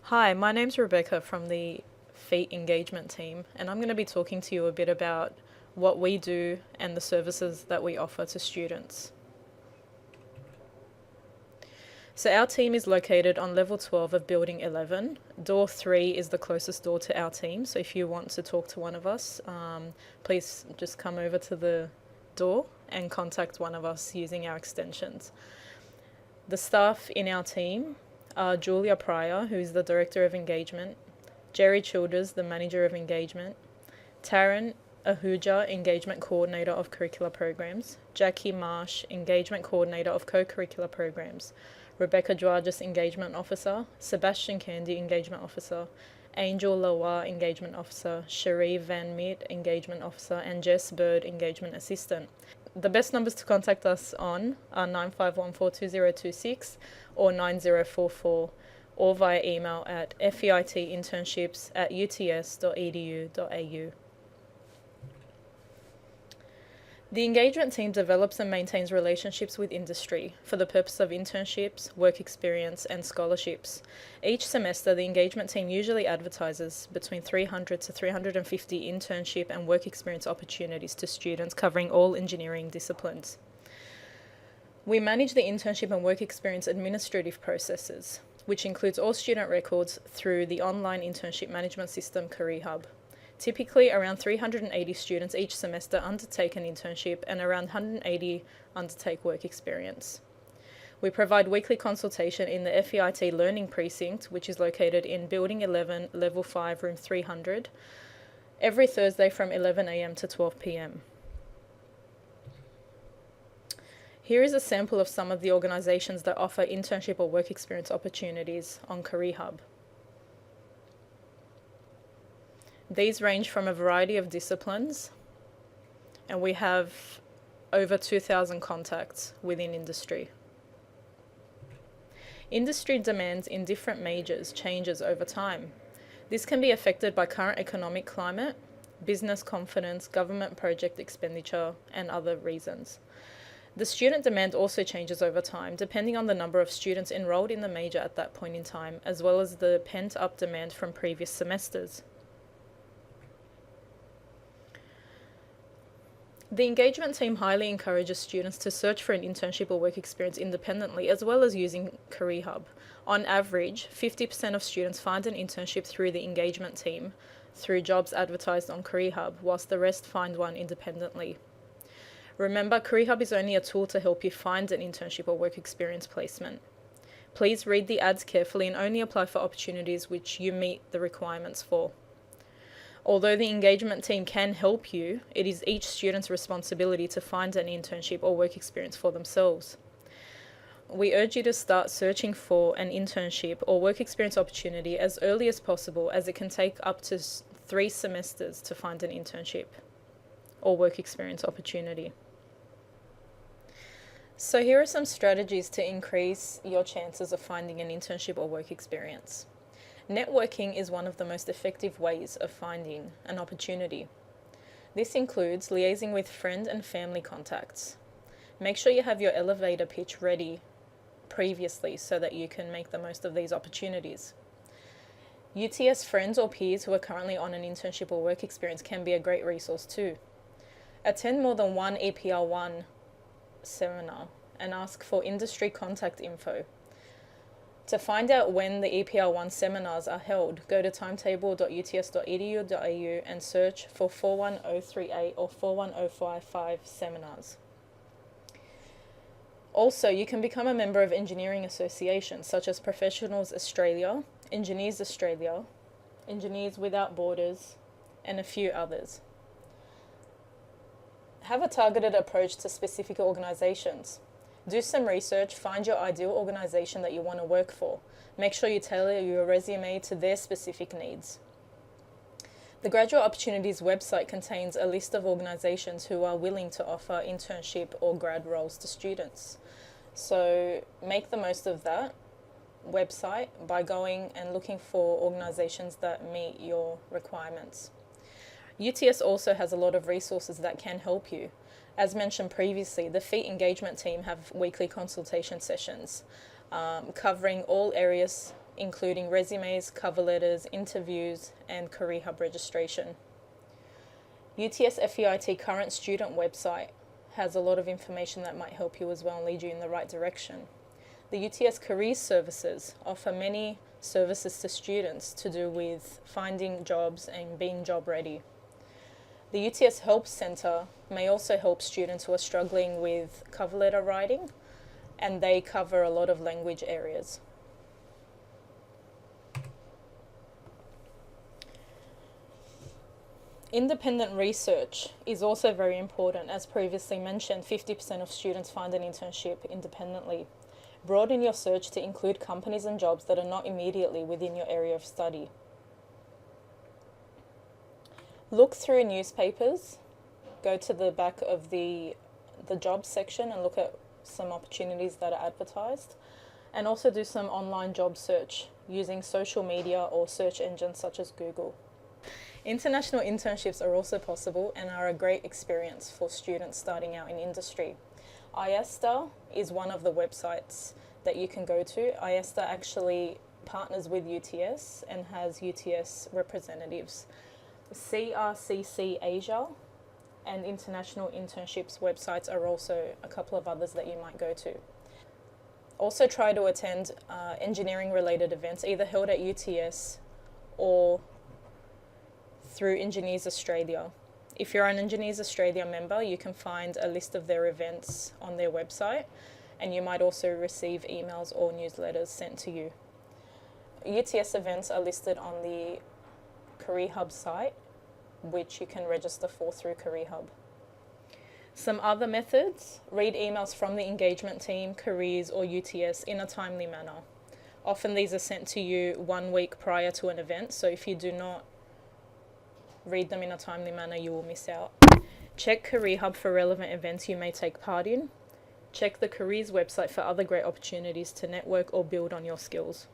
Hi, my name's Rebecca from the FEET engagement team, and I'm going to be talking to you a bit about what we do and the services that we offer to students. So our team is located on level 12 of building 11. Door 3 is the closest door to our team, so if you want to talk to one of us, please just come over to the door and contact one of us using our extensions. The staff in our team are Julia Pryor, who is the Director of Engagement, Jerry Childers, the Manager of Engagement, Taryn Ahuja, Engagement Coordinator of Curricular Programs, Jackie Marsh, Engagement Coordinator of Co-Curricular Programs, Rebecca Dwarges, Engagement Officer, Sebastian Candy, Engagement Officer, Angel Lawa, Engagement Officer, Cherie Van Meet, Engagement Officer, and Jess Bird, Engagement Assistant. The best numbers to contact us on are 95142026 or 9044, or via email at feitinternships@uts.edu.au. The engagement team develops and maintains relationships with industry for the purpose of internships, work experience, and scholarships. Each semester, the engagement team usually advertises between 300 to 350 internship and work experience opportunities to students covering all engineering disciplines. We manage the internship and work experience administrative processes, which includes all student records through the online internship management system CareerHub. Typically, around 380 students each semester undertake an internship and around 180 undertake work experience. We provide weekly consultation in the FEIT Learning Precinct, which is located in Building 11, Level 5, Room 300, every Thursday from 11 a.m. to 12 p.m. Here is a sample of some of the organisations that offer internship or work experience opportunities on CareerHub. These range from a variety of disciplines, and we have over 2,000 contacts within industry. Industry demands in different majors changes over time. This can be affected by current economic climate, business confidence, government project expenditure, and other reasons. The student demand also changes over time, depending on the number of students enrolled in the major at that point in time, as well as the pent-up demand from previous semesters. The engagement team highly encourages students to search for an internship or work experience independently, as well as using CareerHub. On average, 50% of students find an internship through the engagement team, through jobs advertised on CareerHub, whilst the rest find one independently. Remember, CareerHub is only a tool to help you find an internship or work experience placement. Please read the ads carefully and only apply for opportunities which you meet the requirements for. Although the engagement team can help you, it is each student's responsibility to find an internship or work experience for themselves. We urge you to start searching for an internship or work experience opportunity as early as possible, as it can take up to 3 semesters to find an internship or work experience opportunity. So here are some strategies to increase your chances of finding an internship or work experience. Networking is one of the most effective ways of finding an opportunity. This includes liaising with friend and family contacts. Make sure you have your elevator pitch ready previously so that you can make the most of these opportunities. UTS friends or peers who are currently on an internship or work experience can be a great resource too. Attend more than one EPR1 seminar and ask for industry contact info. To find out when the EPR1 seminars are held, go to timetable.uts.edu.au and search for 41038 or 41055 seminars. Also, you can become a member of engineering associations such as Professionals Australia, Engineers Australia, Engineers Without Borders, and a few others. Have a targeted approach to specific organisations. Do some research, find your ideal organisation that you want to work for. Make sure you tailor your resume to their specific needs. The Graduate Opportunities website contains a list of organisations who are willing to offer internship or grad roles to students. So make the most of that website by going and looking for organisations that meet your requirements. UTS also has a lot of resources that can help you. As mentioned previously, the FEET engagement team have weekly consultation sessions covering all areas including resumes, cover letters, interviews, and CareerHub registration. UTS FEIT current student website has a lot of information that might help you as well and lead you in the right direction. The UTS Careers Services offer many services to students to do with finding jobs and being job ready. The UTS Help Centre may also help students who are struggling with cover letter writing, and they cover a lot of language areas. Independent research is also very important. As previously mentioned, 50% of students find an internship independently. Broaden your search to include companies and jobs that are not immediately within your area of study. Look through newspapers, go to the back of the jobs section and look at some opportunities that are advertised, and also do some online job search using social media or search engines such as Google. International internships are also possible and are a great experience for students starting out in industry. IESTA is one of the websites that you can go to. IESTA actually partners with UTS and has UTS representatives. CRCC Asia and international internships websites are also a couple of others that you might go to. Also try to attend engineering related events either held at UTS or through Engineers Australia. If you're an Engineers Australia member, you can find a list of their events on their website, and you might also receive emails or newsletters sent to you. UTS events are listed on the CareerHub site, which you can register for through CareerHub. Some other methods: read emails from the engagement team, careers, or UTS in a timely manner. Often these are sent to you 1 week prior to an event, so if you do not read them in a timely manner, you will miss out. Check CareerHub for relevant events you may take part in. Check the careers website for other great opportunities to network or build on your skills.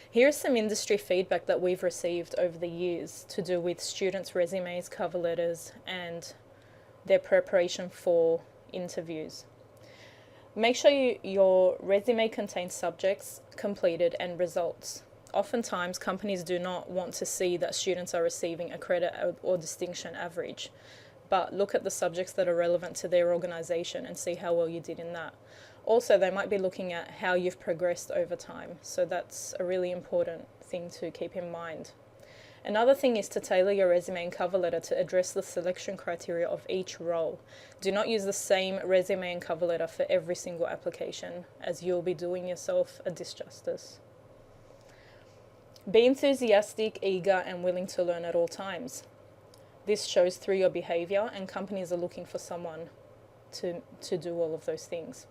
Here's some industry feedback that we've received over the years to do with students' resumes, cover letters, and their preparation for interviews. Make sure your resume contains subjects completed and results. Oftentimes, companies do not want to see that students are receiving a credit or distinction average, but look at the subjects that are relevant to their organisation and see how well you did in that. Also, they might be looking at how you've progressed over time, so that's a really important thing to keep in mind. Another thing is to tailor your resume and cover letter to address the selection criteria of each role. Do not use the same resume and cover letter for every single application, as you'll be doing yourself a disjustice. Be enthusiastic, eager, and willing to learn at all times. This shows through your behaviour, and companies are looking for someone to do all of those things.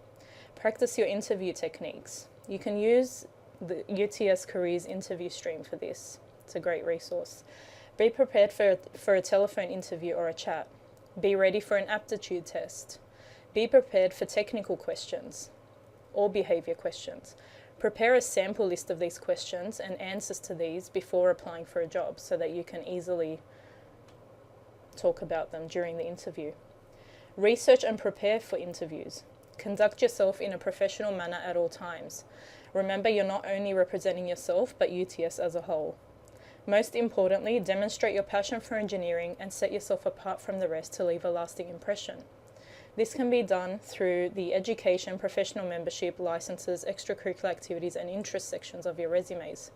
Practice your interview techniques. You can use the UTS Careers interview stream for this. It's a great resource. Be prepared for a telephone interview or a chat. Be ready for an aptitude test. Be prepared for technical questions or behaviour questions. Prepare a sample list of these questions and answers to these before applying for a job so that you can easily talk about them during the interview. Research and prepare for interviews. Conduct yourself in a professional manner at all times. Remember, you're not only representing yourself, but UTS as a whole. Most importantly, demonstrate your passion for engineering and set yourself apart from the rest to leave a lasting impression. This can be done through the education, professional membership, licenses, extracurricular activities, and interest sections of your resumes.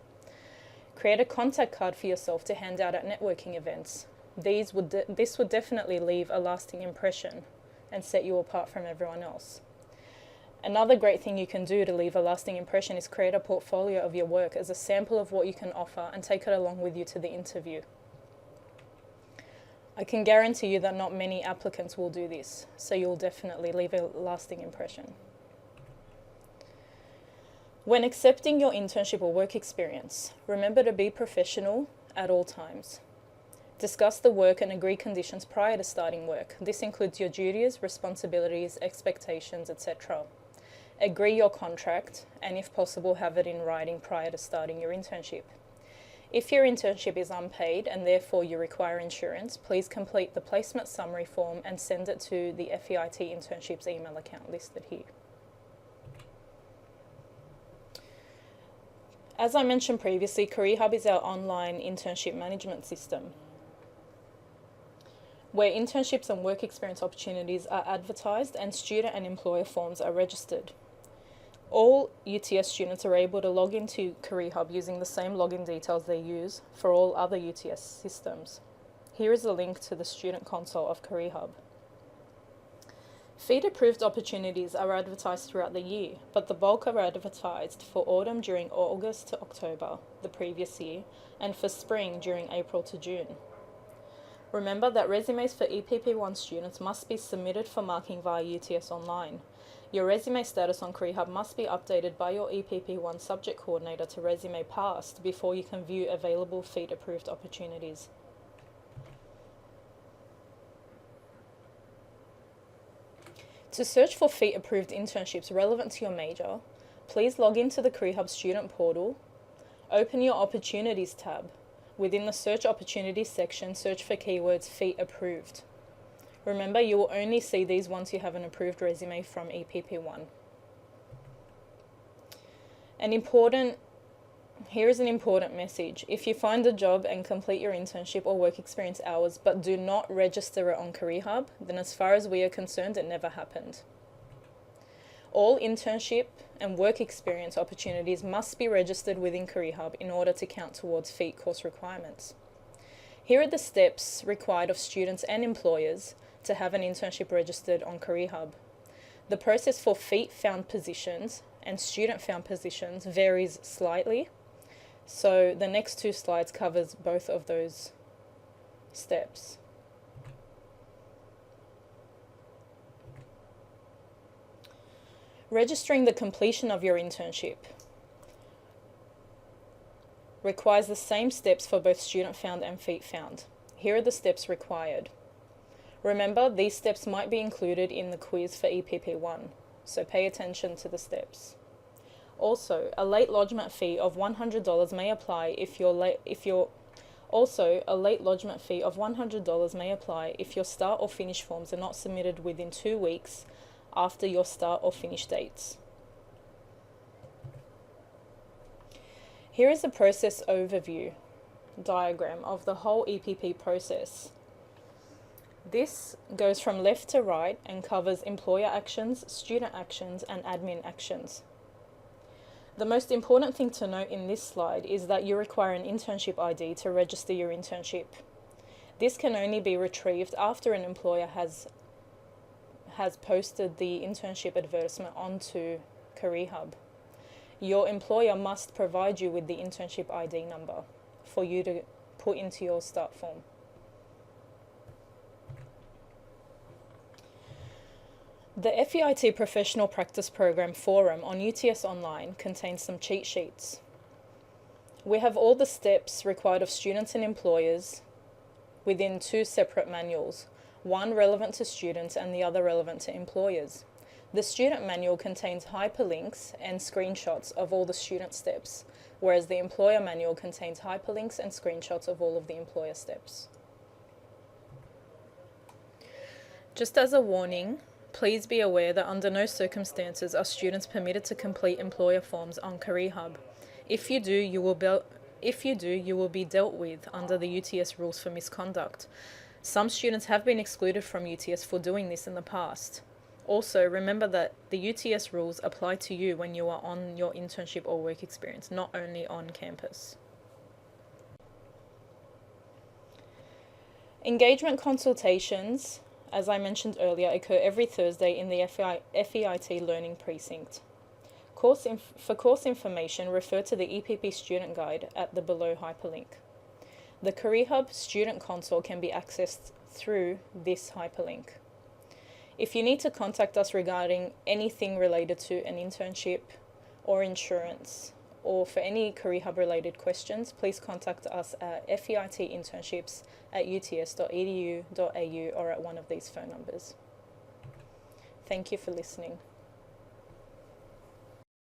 Create a contact card for yourself to hand out at networking events. This would definitely leave a lasting impression and set you apart from everyone else. Another great thing you can do to leave a lasting impression is create a portfolio of your work as a sample of what you can offer and take it along with you to the interview. I can guarantee you that not many applicants will do this, so you'll definitely leave a lasting impression. When accepting your internship or work experience, remember to be professional at all times. Discuss the work and agree conditions prior to starting work. This includes your duties, responsibilities, expectations, etc. Agree your contract, and if possible, have it in writing prior to starting your internship. If your internship is unpaid and therefore you require insurance, please complete the placement summary form and send it to the FEIT internships email account listed here. As I mentioned previously, CareerHub is our online internship management system, where internships and work experience opportunities are advertised and student and employer forms are registered. All UTS students are able to log into CareerHub using the same login details they use for all other UTS systems. Here is a link to the student console of CareerHub. FEED-approved opportunities are advertised throughout the year, but the bulk are advertised for autumn during August to October, the previous year, and for spring during April to June. Remember that resumes for EPP1 students must be submitted for marking via UTS Online. Your resume status on CareerHub must be updated by your EPP1 subject coordinator to resume passed before you can view available FEED-approved opportunities. To search for FEED-approved internships relevant to your major, please log into the CareerHub student portal, open your Opportunities tab. Within the Search Opportunities section, search for keywords FEED-approved. Remember, you will only see these once you have an approved resume from EPP1. Here is an important message. If you find a job and complete your internship or work experience hours but do not register it on CareerHub, then as far as we are concerned, it never happened. All internship and work experience opportunities must be registered within CareerHub in order to count towards FEED course requirements. Here are the steps required of students and employers to have an internship registered on CareerHub. The process for FEED-found positions and student-found positions varies slightly, so the next two slides covers both of those steps. Registering the completion of your internship requires the same steps for both student-found and FEED-found. Here are the steps required. Remember, these steps might be included in the quiz for EPP1, so pay attention to the steps. Also, a late lodgement fee of $100 may apply if your start or finish forms are not submitted within 2 weeks after your start or finish dates. Here is a process overview diagram of the whole EPP process. This goes from left to right and covers employer actions, student actions, and admin actions. The most important thing to note in this slide is that you require an internship ID to register your internship. This can only be retrieved after an employer has posted the internship advertisement onto CareerHub. Your employer must provide you with the internship ID number for you to put into your start form. The FEIT Professional Practice Program forum on UTS Online contains some cheat sheets. We have all the steps required of students and employers within 2 separate manuals, one relevant to students and the other relevant to employers. The student manual contains hyperlinks and screenshots of all the student steps, whereas the employer manual contains hyperlinks and screenshots of all of the employer steps. Just as a warning, please be aware that under no circumstances are students permitted to complete employer forms on CareerHub. If you do, you will be dealt with under the UTS rules for misconduct. Some students have been excluded from UTS for doing this in the past. Also, remember that the UTS rules apply to you when you are on your internship or work experience, not only on campus. Engagement consultations, as I mentioned earlier, occur every Thursday in the FEIT Learning Precinct. For course information, refer to the EPP Student Guide at the below hyperlink. The CareerHub Student Console can be accessed through this hyperlink. If you need to contact us regarding anything related to an internship or insurance, or for any CareerHub related questions, please contact us at feitinternships@uts.edu.au or at one of these phone numbers. Thank you for listening.